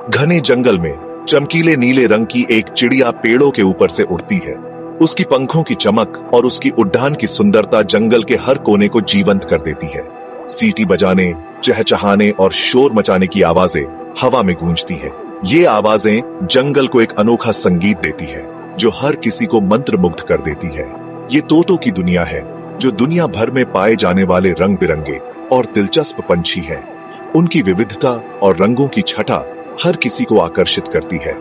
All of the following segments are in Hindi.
घने जंगल में चमकीले नीले रंग की एक चिड़िया पेड़ों के ऊपर से उड़ती है। उसकी पंखों की चमक और उसकी उड़ान की सुंदरता जंगल के हर कोने को जीवंत कर देती है। सीटी बजाने, चहचहाने और शोर मचाने की आवाजें हवा में गूंजती है। ये आवाजें जंगल को एक अनोखा संगीत देती है जो हर किसी को मंत्रमुग्ध कर देती है। ये तोतों की दुनिया है जो दुनिया भर में पाए जाने वाले रंग बिरंगे और दिलचस्प पंछी है। उनकी विविधता और रंगों की छटा हर किसी को आकर्षित करती है।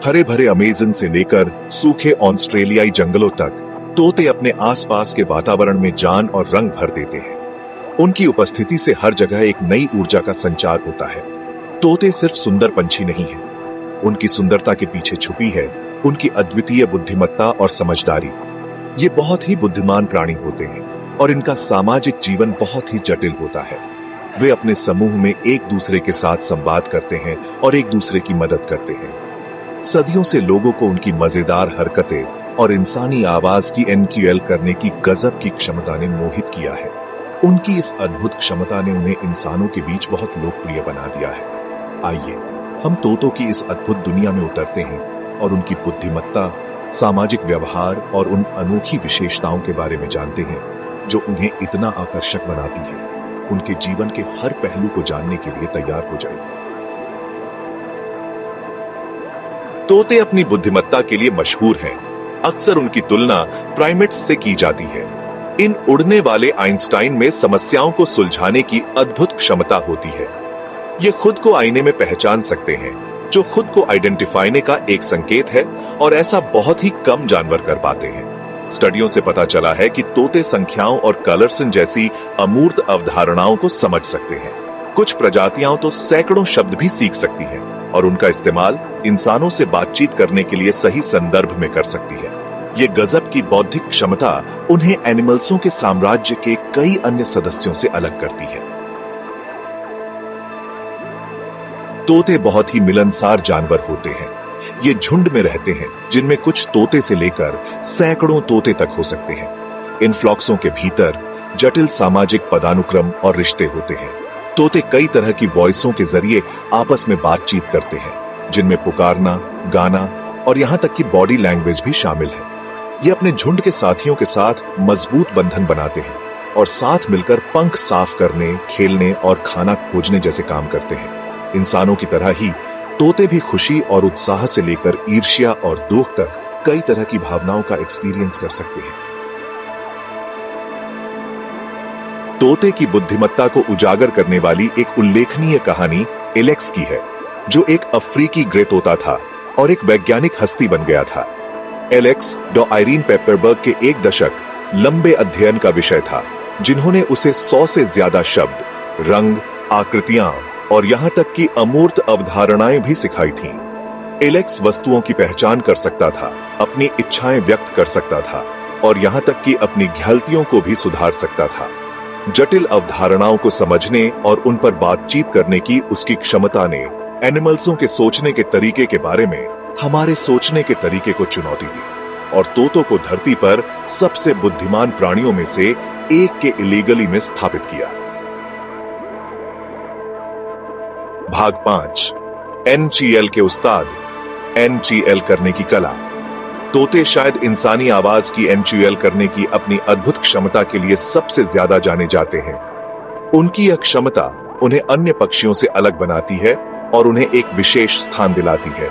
हरे भरे अमेज़न से लेकर सूखे ऑस्ट्रेलियाई जंगलों तक तोते अपने आसपास के वातावरण में जान और रंग भर देते हैं। उनकी उपस्थिति से हर जगह एक नई ऊर्जा का संचार होता है। तोते सिर्फ सुंदर पंछी नहीं हैं, उनकी सुंदरता के पीछे छुपी है उनकी अद्वितीय बुद्धिमत्ता और समझदारी। ये बहुत ही बुद्धिमान प्राणी होते हैं और इनका सामाजिक जीवन बहुत ही जटिल होता है। वे अपने समूह में एक दूसरे के साथ संवाद करते हैं और एक दूसरे की मदद करते हैं। सदियों से लोगों को उनकी मजेदार हरकतें और इंसानी आवाज की एनक्यूएल करने की गजब की क्षमता ने मोहित किया है। उनकी इस अद्भुत क्षमता ने उन्हें इंसानों के बीच बहुत लोकप्रिय बना दिया है। आइए हम तोतों की इस अद्भुत दुनिया में उतरते हैं और उनकी बुद्धिमत्ता, सामाजिक व्यवहार और उन अनोखी विशेषताओं के बारे में जानते हैं जो उन्हें इतना आकर्षक बनाती है। उनके जीवन के हर पहलू को जानने के लिए तैयार हो जाइए। तोते अपनी बुद्धिमत्ता के लिए मशहूर हैं। अक्सर उनकी तुलना प्राइमेट्स से की जाती है। इन उड़ने वाले आइंस्टाइन में समस्याओं को सुलझाने की अद्भुत क्षमता होती है। ये खुद को आईने में पहचान सकते हैं, जो खुद को आइडेंटिफाई का एक संकेत है और ऐसा बहुत ही कम जानवर कर पाते हैं। स्टडियों से पता चला है कि तोते संख्याओं और कलर्स जैसी अमूर्त अवधारणाओं को समझ सकते हैं। कुछ प्रजातियां तो सैकड़ों शब्द भी सीख सकती हैं और उनका इस्तेमाल इंसानों से बातचीत करने के लिए सही संदर्भ में कर सकती है। ये गजब की बौद्धिक क्षमता उन्हें एनिमल्सों के साम्राज्य के कई अन्य सदस्यों से अलग करती है। तोते बहुत ही मिलनसार जानवर होते हैं। ये झुंड में रहते हैं जिनमें कुछ तोते से लेकर सैकड़ों तोते तक हो सकते हैं। इन फ्लॉक्सों के भीतर जटिल सामाजिक पदानुक्रम और रिश्ते होते हैं। तोते कई तरह की वॉइसों के जरिए आपस में बातचीत करते हैं, जिनमें पुकारना, गाना और यहां तक कि बॉडी लैंग्वेज भी शामिल है। ये अपने झुंड के साथियों के साथ मजबूत बंधन बनाते हैं और साथ मिलकर पंख साफ करने, खेलने और खाना खोजने जैसे काम करते हैं। इंसानों की तरह ही तोते भी खुशी और उत्साह से लेकर ईर्ष्या और दुख तक कई तरह की भावनाओं का एक्सपीरियंस कर सकते हैं। तोते की बुद्धिमत्ता को उजागर करने वाली एक उल्लेखनीय कहानी एलेक्स की है, जो एक अफ्रीकी ग्रे तोता था और एक वैज्ञानिक हस्ती बन गया था। एलेक्स डॉ आयरीन पेपरबर्ग के एक दशक लंबे अध्ययन का विषय था, जिन्होंने उसे 100 से ज्यादा शब्द, रंग, आकृतियां और यहां तक कि अमूर्त अवधारणाएं भी सिखाई थीं। एलेक्स वस्तुओं की पहचान कर सकता था, अपनी इच्छाएं व्यक्त कर सकता था और यहां तक कि अपनी गलतियों को भी सुधार सकता था। जटिल अवधारणाओं को समझने और उन पर बातचीत करने की उसकी क्षमता ने एनिमल्सों के सोचने के तरीके के बारे में हमारे सोचने के तरीके को चुनौती दी और तोतों को धरती पर सबसे बुद्धिमान प्राणियों में से एक के इलीगली में स्थापित किया। भाग 5, एनजीएल के उस्ताद, एनजीएल करने की कला। तोते शायद इंसानी आवाज की एनजीएल करने की अपनी अद्भुत क्षमता के लिए सबसे ज्यादा जाने जाते हैं। उनकी यह क्षमता उन्हें अन्य पक्षियों से अलग बनाती है और उन्हें एक विशेष स्थान दिलाती है।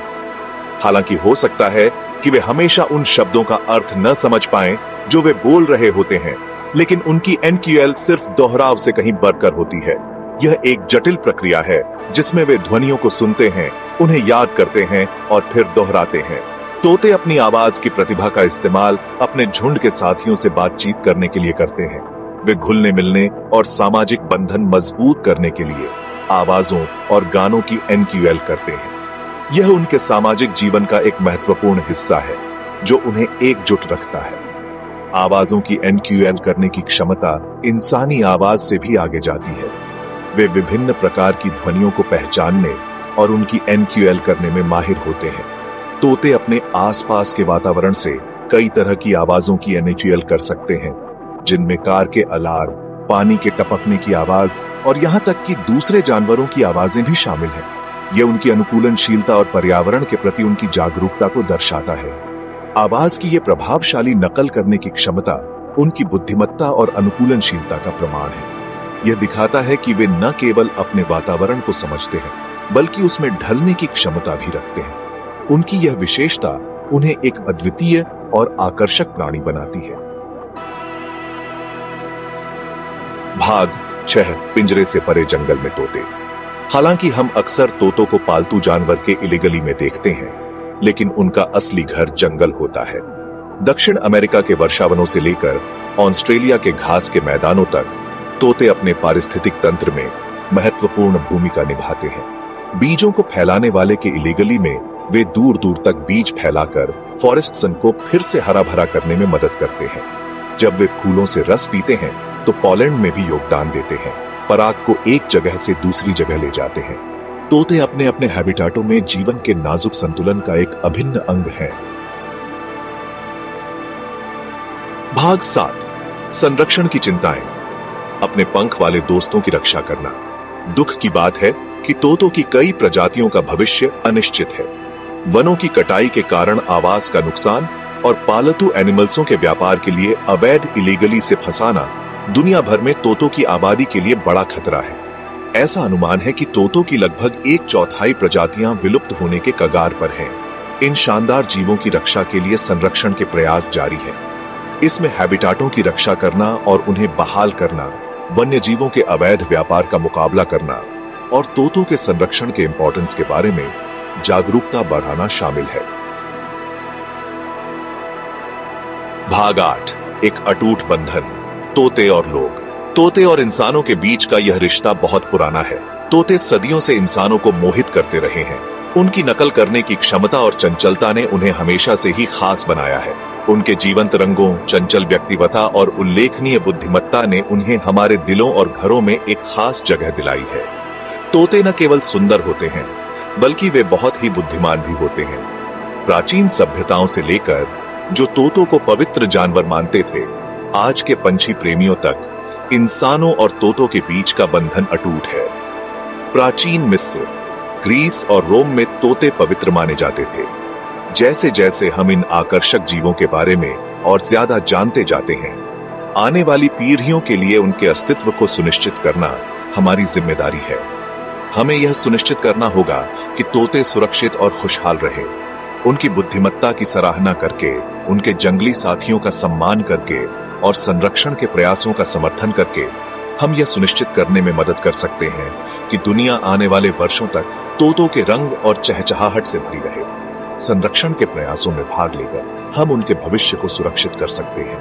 हालांकि हो सकता है कि वे हमेशा उन शब्दों का अर्थ न समझ पाएं जो वे बोल रहे होते हैं, लेकिन उनकी एनक्यूएल सिर्फ दोहराव से कहीं बढ़कर होती है। यह एक जटिल प्रक्रिया है जिसमें वे ध्वनियों को सुनते हैं, उन्हें याद करते हैं और फिर दोहराते हैं। तोते अपनी आवाज की प्रतिभा का इस्तेमाल अपने झुंड के साथियों से बातचीत करने के लिए करते हैं। वे घुलने मिलने और सामाजिक बंधन मजबूत करने के लिए आवाजों और गानों की एनक्यूएल करते हैं। यह उनके सामाजिक जीवन का एक महत्वपूर्ण हिस्सा है जो उन्हें एकजुट रखता है। आवाजों की एनक्यूएल करने की क्षमता इंसानी आवाज से भी आगे जाती है। वे विभिन्न प्रकार की ध्वनियों को पहचानने और उनकी एनक्यूएल करने में माहिर होते हैं। तोते अपने आसपास के वातावरण से कई तरह की आवाजों की एनक्यूएल कर सकते हैं, जिनमें कार के अलार्म, पानी के टपकने की आवाज और यहां तक कि दूसरे जानवरों की आवाजें भी शामिल हैं। यह उनकी अनुकूलनशीलता और पर्यावरण के प्रति उनकी जागरूकता को दर्शाता है। आवाज की यह प्रभावशाली नकल करने की क्षमता उनकी बुद्धिमत्ता और अनुकूलनशीलता का प्रमाण है। यह दिखाता है कि वे न केवल अपने वातावरण को समझते हैं, बल्कि उसमें ढलने की क्षमता भी रखते हैं। उनकी यह विशेषता उन्हें एक अद्वितीय और आकर्षक प्राणी बनाती है। भाग 6 पिंजरे से परे जंगल में तोते। हालांकि हम अक्सर तोतों को पालतू जानवर के इलीगली में देखते हैं, लेकिन उनका असली घर जंगल होता है। दक्षिण अमेरिका के वर्षावनों से लेकर ऑस्ट्रेलिया के घास के मैदानों तक तोते अपने पारिस्थितिक तंत्र में महत्वपूर्ण भूमिका निभाते हैं। बीजों को फैलाने वाले के इलीगली में वे दूर दूर तक बीज फैलाकर फॉरेस्ट सन को फिर से हरा भरा करने में मदद करते हैं। जब वे फूलों से रस पीते हैं तो पॉलन में भी योगदान देते हैं, पराग को एक जगह से दूसरी जगह ले जाते हैं। तोते अपने अपने हैबिटाटों में जीवन के नाजुक संतुलन का एक अभिन्न अंग है। भाग 7 संरक्षण की चिंताएं। अपने पंख वाले दोस्तों की रक्षा करना। दुख की बात है कि तोतों की कई प्रजातियों का भविष्य अनिश्चित है। वनों की कटाई के कारण आवास का नुकसान और पालतू एनिमल्सों के व्यापार के लिए अवैध इलीगली से फंसाना दुनिया भर में तोतों की आबादी के लिए बड़ा खतरा है। ऐसा अनुमान है कि तोतों की लगभग 1/4 प्रजातियां विलुप्त होने के कगार पर हैं। इन शानदार जीवों की रक्षा के लिए संरक्षण के प्रयास जारी हैं। इसमें हैबिटाटों की रक्षा करना और उन्हें बहाल करना, वन्य जीवों के अवैध व्यापार का मुकाबला करना और तोतों के संरक्षण के इंपॉर्टेंस के बारे में जागरूकता बढ़ाना शामिल है। भाग 8 एक अटूट बंधन। तोते और लोग। तोते और इंसानों के बीच का यह रिश्ता बहुत पुराना है। तोते सदियों से इंसानों को मोहित करते रहे हैं। उनकी नकल करने की क्षमता और चंचलता ने उन्हें हमेशा से ही खास बनाया है। उनके जीवंत रंगों, चंचल व्यक्तिवता और उल्लेखनीय बुद्धिमत्ता ने उन्हें हमारे दिलों और घरों में एक खास जगह दिलाई है। तोते न केवल सुंदर होते हैं, बल्कि वे बहुत ही बुद्धिमान भी होते हैं। प्राचीन सभ्यताओं से लेकर जो तोतों को पवित्र जानवर मानते थे, आज के पंछी प्रेमियों तक इंसानों और तोतों के बीच का बंधन अटूट है। प्राचीन मिस्र, ग्रीस और रोम में तोते पवित्र माने जाते थे। जैसे जैसे हम इन आकर्षक जीवों के बारे में और ज्यादा जानते जाते हैं, आने वाली पीढ़ियों के लिए उनके अस्तित्व को सुनिश्चित करना हमारी जिम्मेदारी है। हमें यह सुनिश्चित करना होगा कि तोते सुरक्षित और खुशहाल रहें। उनकी बुद्धिमत्ता की सराहना करके, उनके जंगली साथियों का सम्मान करके और संरक्षण के प्रयासों का समर्थन करके हम यह सुनिश्चित करने में मदद कर सकते हैं कि दुनिया आने वाले वर्षों तक तोतों के रंग और चहचहाहट से भरी रहे। संरक्षण के प्रयासों में भाग लेकर हम उनके भविष्य को सुरक्षित कर सकते हैं।